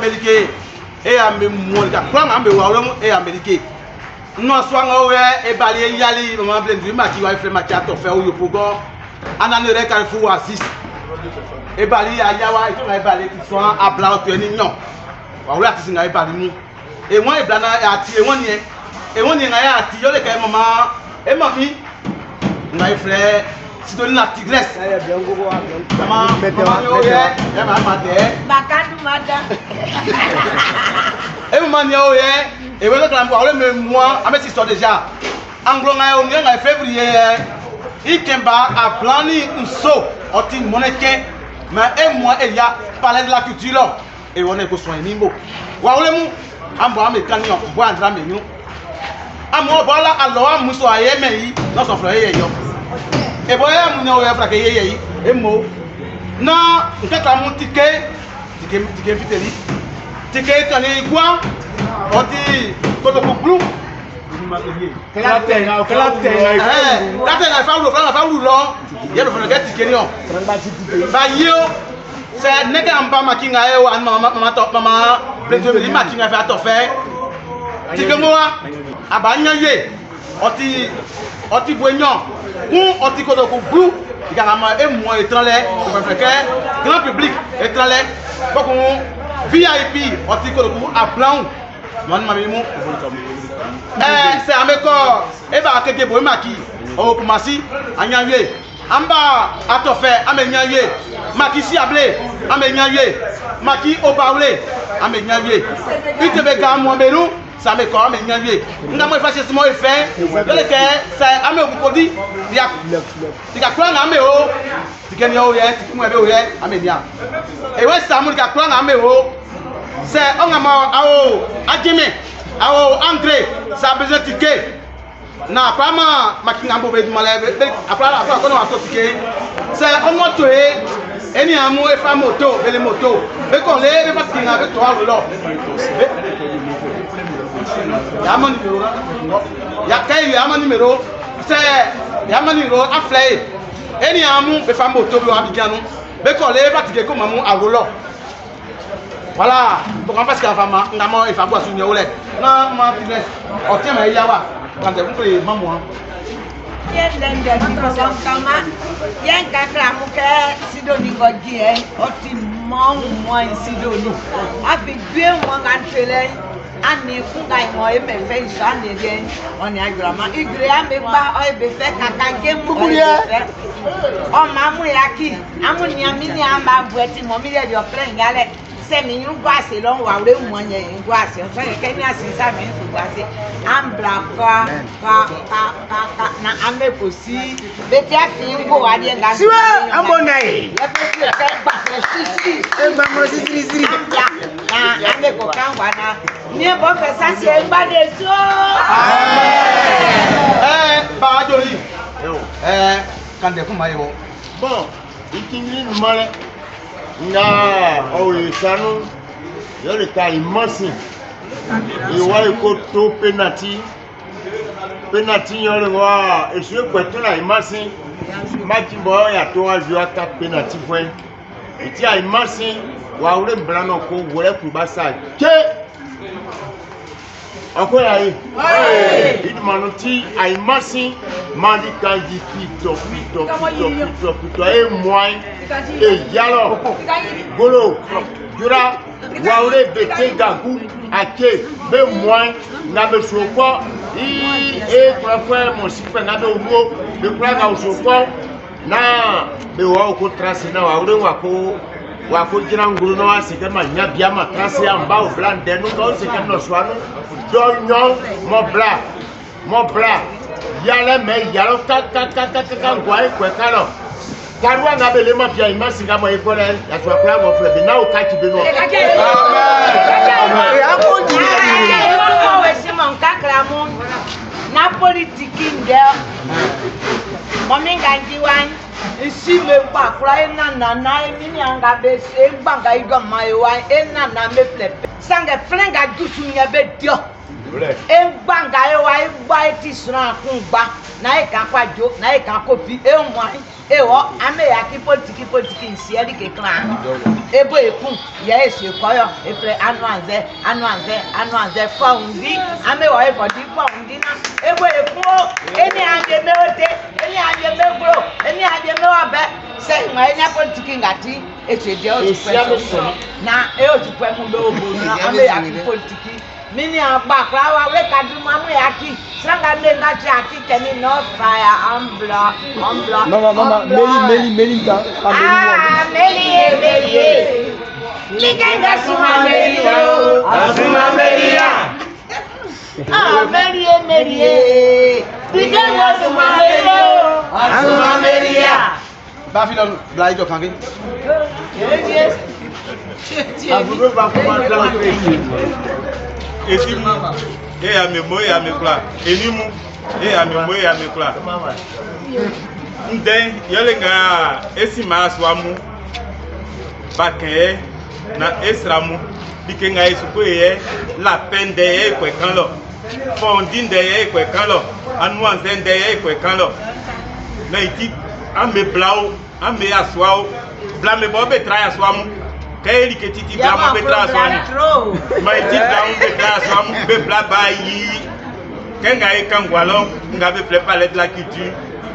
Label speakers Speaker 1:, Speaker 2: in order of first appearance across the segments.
Speaker 1: Américain et à me mourir. Quand on me voit et Américain. Nous sommes et balayer yali maman plein de maki va faire maki à te faire au pogon. Ananere Carrefour à 6. Et balayer à yawa et tout les balayer qui sont à blanc tu es nignon. Voilà qui s'est balayer nous. Et moi et blana à tirer on y et on y a tirer les quand maman et mamie. Nous avons fait si donne la tigresse. Maman yo et maman
Speaker 2: Bakadou madame.
Speaker 1: Et maman yo et vous êtes là pour le moi avec cette histoire déjà. Anglais on est en février. Il kemba a plané un saut au team monnaie mais et moi il y a parler de la culture et on est pour soigner nimbo. Wa ole mu ambo amekani on bo andra menu. Amo bola alors muso ayeme yi no so fro ye yo. E boya mu no we fra ke ye yi e mo. Na nketa mu ticket fiteli. Ticket tani igwa oti kotoko blue. Claten fa lu lo. Ye do fro ke ticket ni o. Ba yo c'est nègre en bas makinga e wa mama pleto me makinga fa to fe. Ticket mo wa abanyanye oti boignon ou oti kodoko blue ikarama e mo étranger ça fait que grand public étranger beaucoup VIP oti kodoko à blanc man mami mo c'est ameko e ba keke boy maki o kumasi anyanye amba atofe amenyanye maki si able amenyanye maki obaule amenyanye itebe ga mo belu ça me comme nyavie nga mo fa sesimo e fait le que ça ame okodi dia kwa na ame o tikeni o ye tikimo ebe o ye ame nia e we sa mo ka kwa na ame o c'est on ama ao ajime ao André ça besoin ticket na kwa ma makinga mbo be malebe apra ko no ato ticket c'est on moto e eni amu e fa moto bele moto e ko le be patinga be to alo Yama numéro yakay yama numéro c'est yama numéro aflay eni amu be famo to bi abidjan be ko le batike ko mamu awolo voilà donc en parce que fama ngamo e fa gwa su nyewole na ma business o te ma yawa quand vous pouvez maman
Speaker 2: Yen lende di ko kama yen kakra mu ke sidoni ko die o ti mo sidoni abi gbe mo ngantele ani kunga imo e me fe iso ani de oni agrama igre ame ba o e be fe kaka gemu o ma mu yaki amu ni ami ni amba bueti mo mi de o plan yale se mi yu gwase lo wa re mo yen gwase so ye ke ni asisa mi su gwase ambra ka na ame ko si be ti afi ngo wa de nga
Speaker 3: siwe ambo nai
Speaker 2: le pe ti ke gba si
Speaker 3: e gba mo si
Speaker 2: na ame ko kan wa na ni bo fe sa se gba de so
Speaker 1: ba jori kan de kuma yo
Speaker 4: bon ikingiri numale nga owe sanu yo le ka imasi iwa iko to penalty yo le wa esu kweto na imasi mati bo ya to wa ju aka penalty fue iti a imasi wa ure blano ko wore ku basa ke akoya yi idmanu ti a imasi mandi kanji pito e moi e yalo golo jura waure bete gagu ake be moi na be soko e kwa mo sifa na be wo be kwa ga soko na be wa ko trasi na waure wa ko jira ngulu no asike ma nya bia ma trasi amba o blande no ko se ke no swanu donyo mo bla yale me yalo ka ngwa e kwe kalo Karwa na bele ma bia imasi ga mo e kore ya so akra mo fle bi na o ka ki be no
Speaker 2: amen ya ko ji o we se mon kakra mo na politiki nde mo mi ga ji wan isi me pa kura ena na emi ni anga be se gbanga igo ma e wan ena na me fle sanga flenga dusu nya be dio e gbanga e wa e gba e ti sura kun gba na e kan kwajo na e kan kofi e mo ewo ame ya ki politique ici elle qui clan ebo ekun ya esi koyo efre anu anze foundi ame wo e body foundi na ebo ekun eni ande meote eni ande megro eni ande meobe se mo eni politique ngati etede o ti na e o ti pe mu lo obo na ame ya ki politique mini agba krawa we kadu mamu ya ki sanga le na ja ki kemi no fire ambla
Speaker 3: Mama, Meli, Meli.
Speaker 2: Ligenga suma Meli o.
Speaker 1: Asuma Melia.
Speaker 2: Ah, Meli. Ligenga suma Meli o.
Speaker 1: Asuma Melia. Ba fi lọ bla ijo kan ke.
Speaker 2: Yes.
Speaker 4: Abugo ba ko ma la ko
Speaker 5: Esi mama. Ya me mo ya me kula. Enimu. Ya me mo ya me kula. Nde yele nga esi ma aswamu. Baken na esramu. Bike nga esuko ye la pende ye kwe kan lo. Fondin de ye kwe kan lo. Anuanze de ye kwe kan lo. Na iti ame blao, ame aswao. Bla me bo be tra aswamu. Kaeli ke titi bla mo be tra aswamu. My titi down be tra aswamu be bla ba yi. Kenga e kangwalo nga be fleur palette la culture.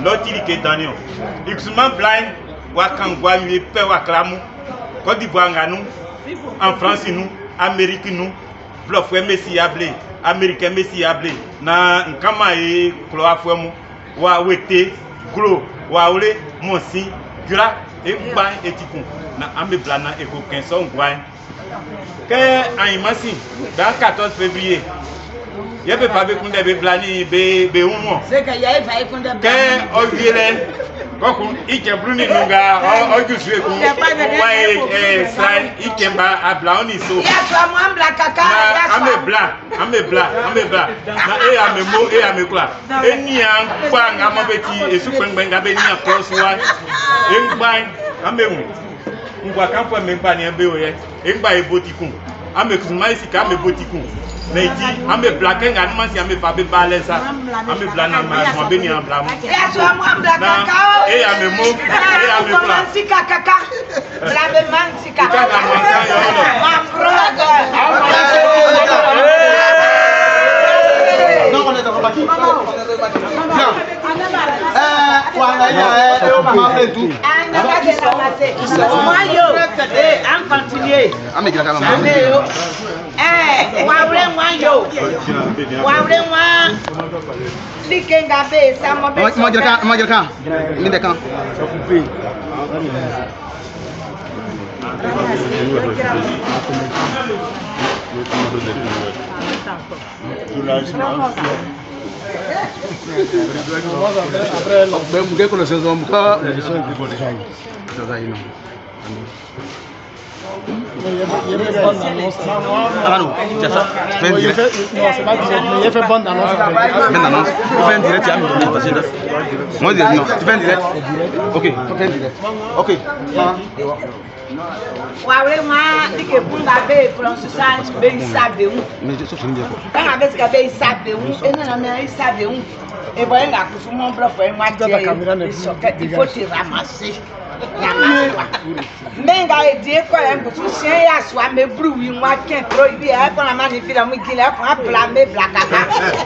Speaker 5: L'autre qui est dans nous. Extrêmement blind, Wakangwa, lui, Pé Waklamu, Côte d'Ivoire, nous, en France, nous, Amérique, nous, Bluff, Messi, Ablé, Américain, Messi, Ablé, na Nkama et Cloafuemu, Wawete, Glo, Waole, Monsi, Gra, et Ban et Tikun, na Amé Blana et Coquin, son Gouin. Que Aïmassi, dans 14 février, il y a pas de monde de blani be umo.
Speaker 2: C'est que ya fa ikunde
Speaker 5: Que oviele koku ike bruni nunga o jusue ku wa sai ike ba abla oni so.
Speaker 2: Ya so mo ambla kaka ya so.
Speaker 5: Ame bla. Na ame kula. Eni an gba nga mabeti esu pengbenga be ni across one. Engban ame wu. Ngwa kan fo me gba ni be oye. Engba e botikun. Ame kusuma isika ame botikun. Neiti ame blaken animasi ame fabe balensa ame blana ma beni en blam
Speaker 2: Ya so mo ambla kaka.
Speaker 5: E ame mo e ame bla
Speaker 2: Sika kaka. Bla be man sika.
Speaker 5: Kaka mansa yo lo
Speaker 2: My brother.
Speaker 1: Non, on est dans le bâti. Bien. On maman fait tout.
Speaker 2: On continue.
Speaker 1: Ah, mais il a quand
Speaker 3: Il fait bonne annonce.
Speaker 1: Tu fais un direct, moi, non, tu fais un direct. Ok, tu fais un direct. Ok.
Speaker 2: Dike bunga be Fransusan be isabe un.
Speaker 1: Mais je suis fini.
Speaker 2: Kana be ska be isabe un. Ena na me isabe un. E boy nga kusumo blofo en wa tie. Il faut te ramasser. Menga e die ko en kusu sen ya swa me bruwi nwa ken pro bi e ko na ma ni fira mu gile ko apla me blakaka.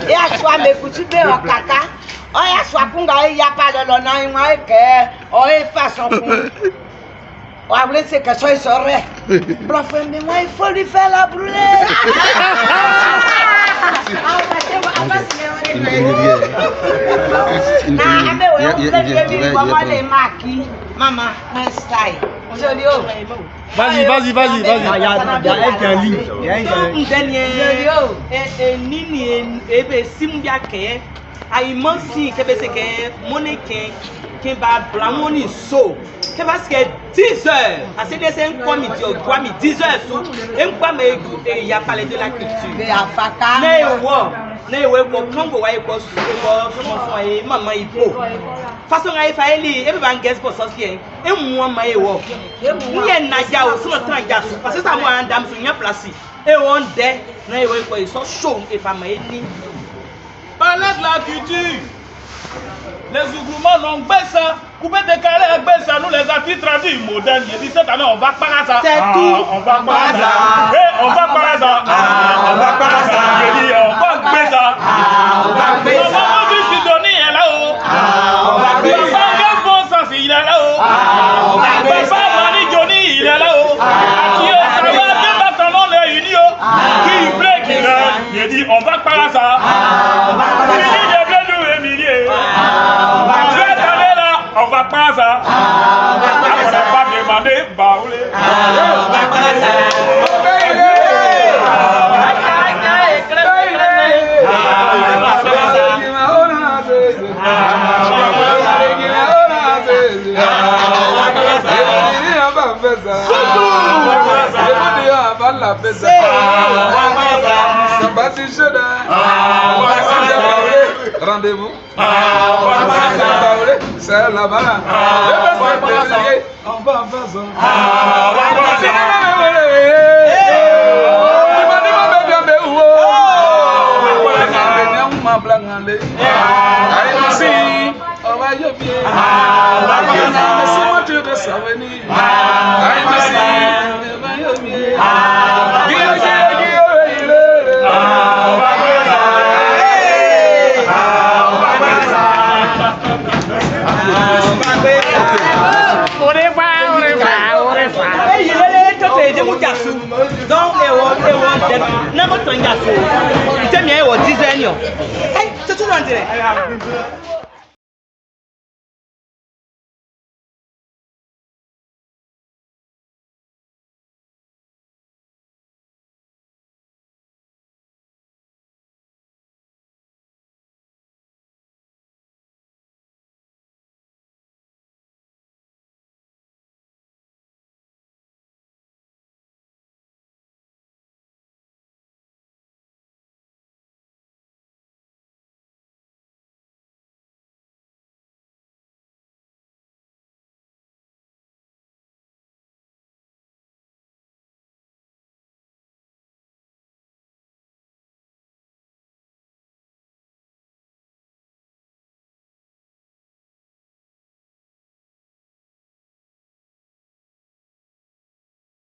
Speaker 2: E ya swa me kusu be o kaka. O ya swa kunga e ya pa lo na nwa e ke o e façon kun. O ablen se que soy sorre. Profe, moi il faut lui faire la brûlée. Maman, my style.
Speaker 3: Vas-y. Il y a un ligne.
Speaker 6: Nini ebe simbia ke aimansi kebe se ke moneke ke ba blamoni so ke parce que 10 heures à c'est des comité au droit mi 10 heures so en quoi me il y a parlé de la culture
Speaker 2: Be afaka.
Speaker 6: ne wo ko kongo wa ko su ko mo fo e mama ipo façon ai fa eli e ba nges ko so sien e mu ma e wo ni na ja o so tran ja so parce que ça mo andam so nya place e won de na e wo ko so show e fa ma eni
Speaker 5: Parlez de la culture.
Speaker 7: Les ouvriments n'ont baissé. Vous pouvez décaler à baissé. Nous les artistes traduits modernes. Il dit cette année on va pas à ça.
Speaker 6: C'est tout.
Speaker 7: On va pas à ça. On va pas à ça. On va pas à ça. Je dis on va baisser.
Speaker 6: On va baisser.
Speaker 7: Maman du Sidonie est là-haut.
Speaker 6: On va baisser.
Speaker 7: Papa bon sens il est là-haut.
Speaker 6: On va baisser.
Speaker 7: Papa Mani Johnny il est là-haut. Adieu, ça va bien maintenant les unions. Qui plaît qui rêve. Il dit on va pas à ça.
Speaker 6: On va pas à ça.
Speaker 7: On va pas ça. On va pas demander baoulé.
Speaker 6: On va pas ça.
Speaker 3: Rendez-vous. C'est là-bas. On va en faire ça.
Speaker 6: Donc, c'est tout